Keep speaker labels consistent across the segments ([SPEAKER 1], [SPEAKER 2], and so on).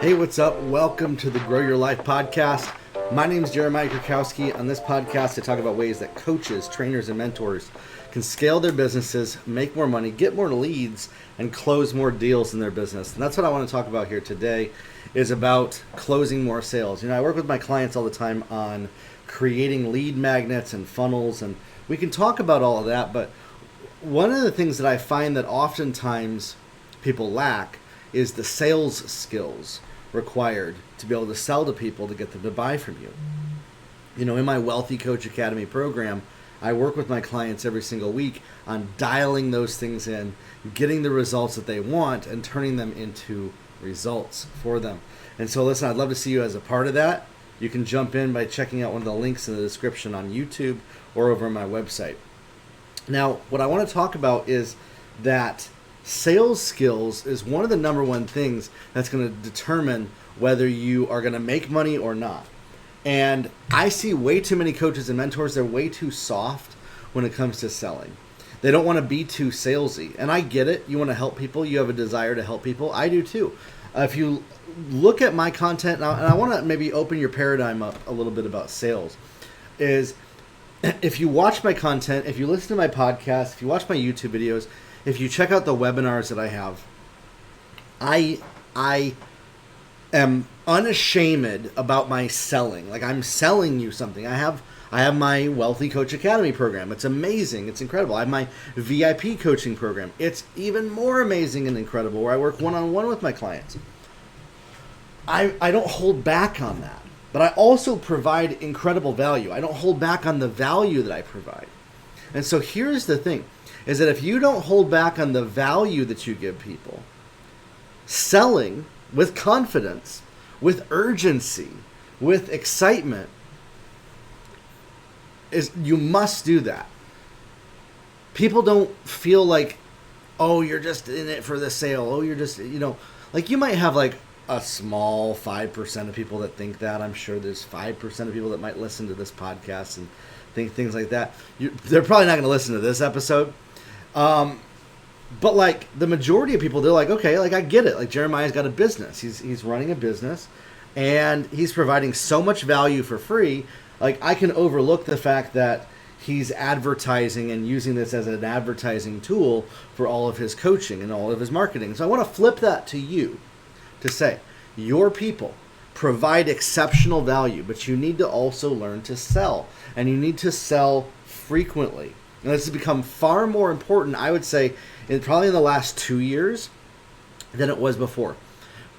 [SPEAKER 1] Hey, what's up? Welcome to the Grow Your Life podcast. My name is Jeremiah Krakowski. On this podcast, I talk about ways that coaches, trainers, and mentors can scale their businesses, make more money, get more leads, and close more deals in their business. And that's what I want to talk about here today, is about closing more sales. I work with my clients all the time on creating lead magnets and funnels, and we can talk about all of that, but one of the things that I find that oftentimes people lack is the sales skills required to be able to sell to people to get them to buy from you. In my Wealthy Coach Academy program, I work with my clients every single week on dialing those things in, getting the results that they want, and turning them into results for them. And so listen, I'd love to see you as a part of that. You can jump in by checking out one of the links in the description on YouTube or over on my website. Now, what I want to talk about is that sales skills is one of the number one things that's going to determine whether you are going to make money or not. And I see way too many coaches and mentors, they're way too soft when it comes to selling. They don't want to be too salesy. And I get it. You want to help people. You have a desire to help people. I do too. If you look at my content, and I want to maybe open your paradigm up a little bit about sales, is if you watch my content, if you listen to my podcast, if you watch my YouTube videos, if you check out the webinars that I have, I am unashamed about my selling. Like, I'm selling you something. I have my Wealthy Coach Academy program. It's amazing. It's incredible. I have my VIP coaching program. It's even more amazing and incredible, where I work one-on-one with my clients. I don't hold back on that, but I also provide incredible value. I don't hold back on the value that I provide. And so here's the thing, is that if you don't hold back on the value that you give people, selling with confidence, with urgency, with excitement, you must do that. People don't feel like, oh, you're just in it for the sale. Oh, you're just, like, you might have like a small 5% of people that think that. I'm sure there's 5% of people that might listen to this podcast and think things like that. They're probably not going to listen to this episode. But like the majority of people, they're like, okay, like I get it. Like Jeremiah's got a business. He's running a business and he's providing so much value for free. Like I can overlook the fact that he's advertising and using this as an advertising tool for all of his coaching and all of his marketing. So I want to flip that to you to say, your people provide exceptional value, but you need to also learn to sell, and you need to sell frequently. And this has become far more important, I would say, probably in the last 2 years than it was before.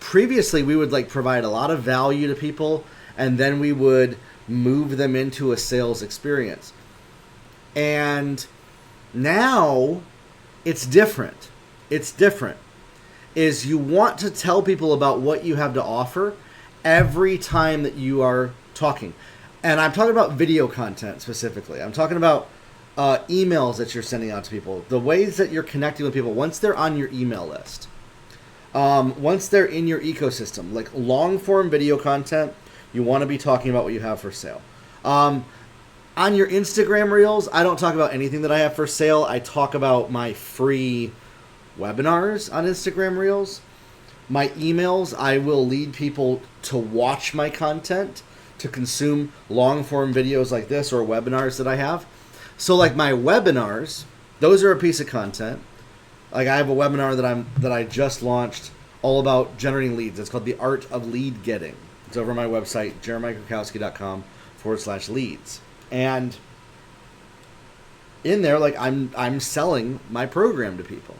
[SPEAKER 1] Previously, we would provide a lot of value to people, and then we would move them into a sales experience. And now it's different. It's different. Is you want to tell people about what you have to offer every time that you are talking. And I'm talking about video content specifically. I'm talking about emails that you're sending out to people, the ways that you're connecting with people once they're on your email list, once they're in your ecosystem, like long form video content. You want to be talking about what you have for sale. On your Instagram reels, I don't talk about anything that I have for sale. I talk about my free webinars on Instagram reels. My emails, I will lead people to watch my content, to consume long form videos like this or webinars that I have. So like my webinars, those are a piece of content. Like I have a webinar that I just launched all about generating leads. It's called The Art of Lead Getting. It's over on my website, jeremiahkrakowski.com/leads. And in there, like I'm selling my program to people.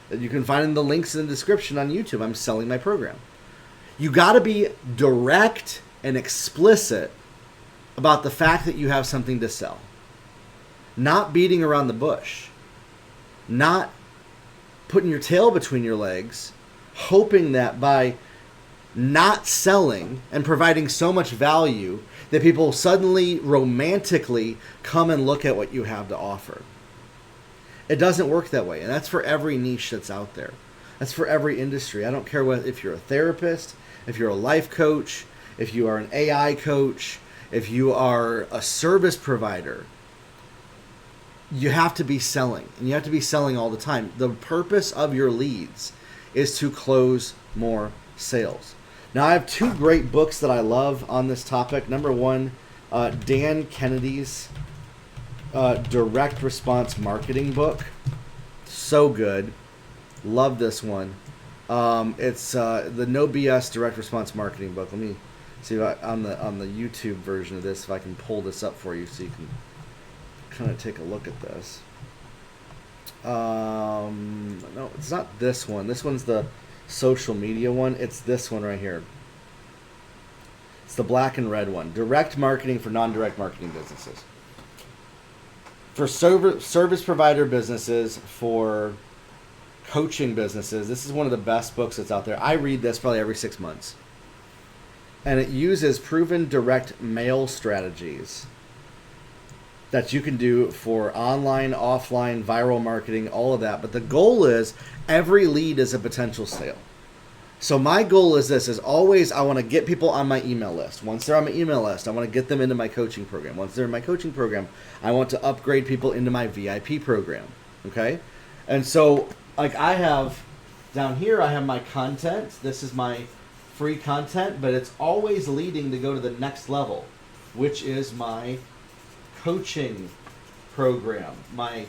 [SPEAKER 1] You can find the links in the description on YouTube. I'm selling my program. You got to be direct and explicit about the fact that you have something to sell. Not beating around the bush. Not putting your tail between your legs, hoping that by not selling and providing so much value that people suddenly romantically come and look at what you have to offer. It doesn't work that way, and that's for every niche that's out there. That's for every industry. I don't care if you're a therapist, if you're a life coach, if you are an AI coach, if you are a service provider. You have to be selling, and you have to be selling all the time. The purpose of your leads is to close more sales. Now, I have two great books that I love on this topic. Number one, Dan Kennedy's Direct Response Marketing book. So good. Love this one. It's the No BS Direct Response Marketing book. Let me see if on the YouTube version of this, if I can pull this up for you so you can kind of take a look at this. No, it's not this one. This one's the social media one. It's this one right here. It's the black and red one. Direct marketing for non-direct marketing businesses. For service provider businesses, for coaching businesses, this is one of the best books that's out there. I read this probably every 6 months. And it uses proven direct mail strategies that you can do for online, offline, viral marketing, all of that. But the goal is every lead is a potential sale. So my goal is this, is always I want to get people on my email list. Once they're on my email list, I want to get them into my coaching program. Once they're in my coaching program, I want to upgrade people into my VIP program. Okay? And so like I have down here, I have my content. This is my free content, but it's always leading to go to the next level, which is my coaching program, my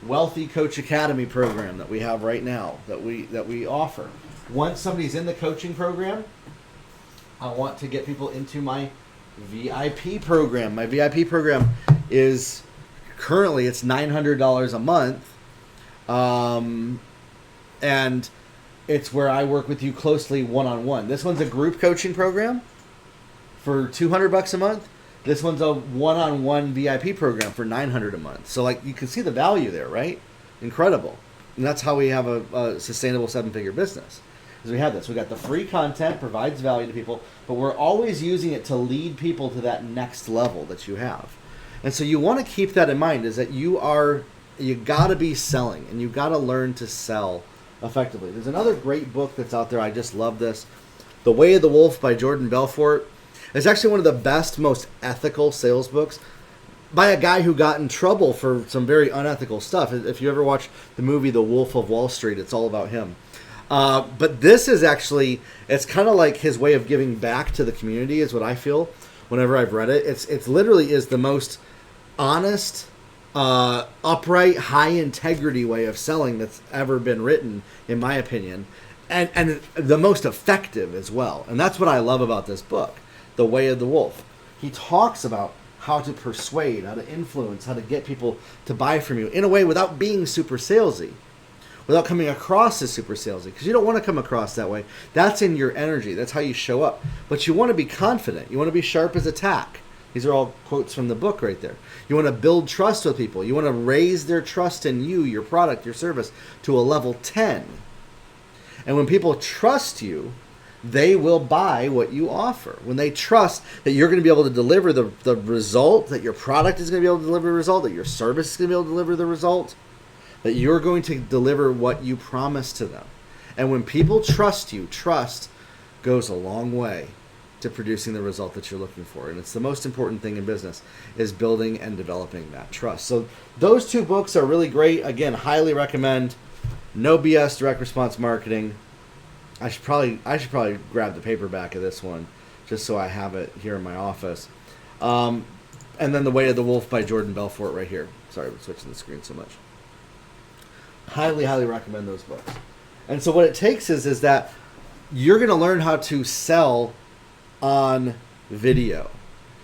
[SPEAKER 1] Wealthy Coach Academy program that we have right now, that we offer. Once somebody's in the coaching program, I want to get people into my VIP program. My VIP program is currently it's $900 a month, and it's where I work with you closely one-on-one. This one's a group coaching program for $200 a month. This one's a one-on-one VIP program for $900 a month. So like you can see the value there, right? Incredible. And that's how we have a sustainable 7-figure business. Is we have this. We got the free content, provides value to people, but we're always using it to lead people to that next level that you have. And so you want to keep that in mind, is that you got to be selling, and you got to learn to sell effectively. There's another great book that's out there. I just love this. The Way of the Wolf by Jordan Belfort. It's actually one of the best, most ethical sales books by a guy who got in trouble for some very unethical stuff. If you ever watch the movie The Wolf of Wall Street, it's all about him. But this is actually, it's kind of like his way of giving back to the community is what I feel whenever I've read it. It's literally is the most honest, upright, high integrity way of selling that's ever been written, in my opinion, and the most effective as well. And that's what I love about this book, The Way of the Wolf. He talks about how to persuade, how to influence, how to get people to buy from you in a way without being super salesy, without coming across as super salesy, because you don't want to come across that way. That's in your energy. That's how you show up. But you want to be confident. You want to be sharp as a tack. These are all quotes from the book right there. You want to build trust with people. You want to raise their trust in you, your product, your service to a level 10. And when people trust you, they will buy what you offer. When they trust that you're going to be able to deliver the result, that your product is going to be able to deliver the result, that your service is going to be able to deliver the result, that you're going to deliver what you promise to them. And when people trust you, trust goes a long way to producing the result that you're looking for. And it's the most important thing in business, is building and developing that trust. So those two books are really great. Again, highly recommend. No BS Direct Response Marketing. I should probably grab the paperback of this one just so I have it here in my office. And then The Way of the Wolf by Jordan Belfort right here. Sorry, I'm switching the screen so much. Highly, highly recommend those books. And so what it takes is that you're going to learn how to sell on video.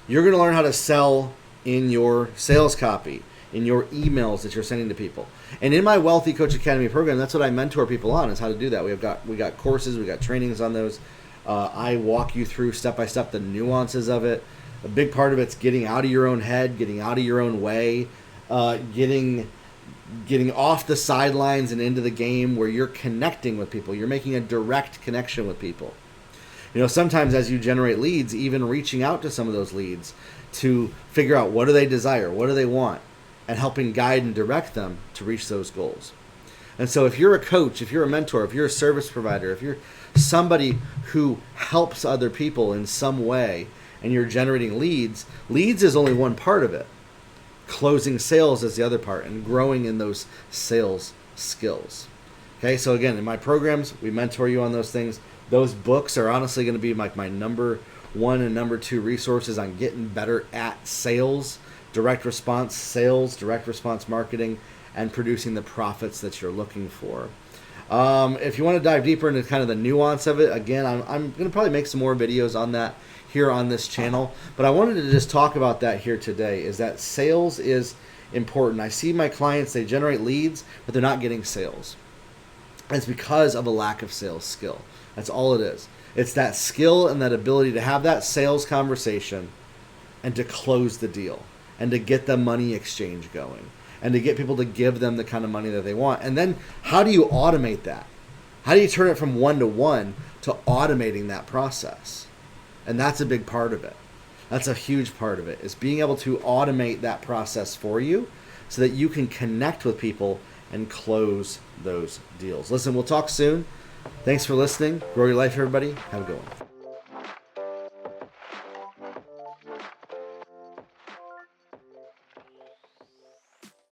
[SPEAKER 1] You're going to learn how to sell in your sales copy, in your emails that you're sending to people. And in my Wealthy Coach Academy program, that's what I mentor people on, is how to do that. We got courses, we got trainings on those. I walk you through step by step the nuances of it. A big part of it's getting out of your own head, getting out of your own way, getting off the sidelines and into the game where you're connecting with people. You're making a direct connection with people. You know, sometimes as you generate leads, even reaching out to some of those leads to figure out what do they desire, what do they want, and helping guide and direct them to reach those goals. And so if you're a coach, if you're a mentor, if you're a service provider, if you're somebody who helps other people in some way and you're generating leads is only one part of it. Closing sales is the other part, and growing in those sales skills. Okay, so again, in my programs, we mentor you on those things. Those books are honestly going to be like my number one and number two resources on getting better at sales, direct response marketing, and producing the profits that you're looking for. If you want to dive deeper into kind of the nuance of it, again, I'm going to probably make some more videos on that here on this channel. But I wanted to just talk about that here today, is that sales is important. I see my clients, they generate leads, but they're not getting sales. And it's because of a lack of sales skill. That's all it is. It's that skill and that ability to have that sales conversation and to close the deal and to get the money exchange going and to get people to give them the kind of money that they want. And then how do you automate that? How do you turn it from one-to-one to automating that process? And that's a big part of it. That's a huge part of it, is being able to automate that process for you so that you can connect with people and close those deals. Listen, we'll talk soon. Thanks for listening. Grow your life, everybody. Have a good one.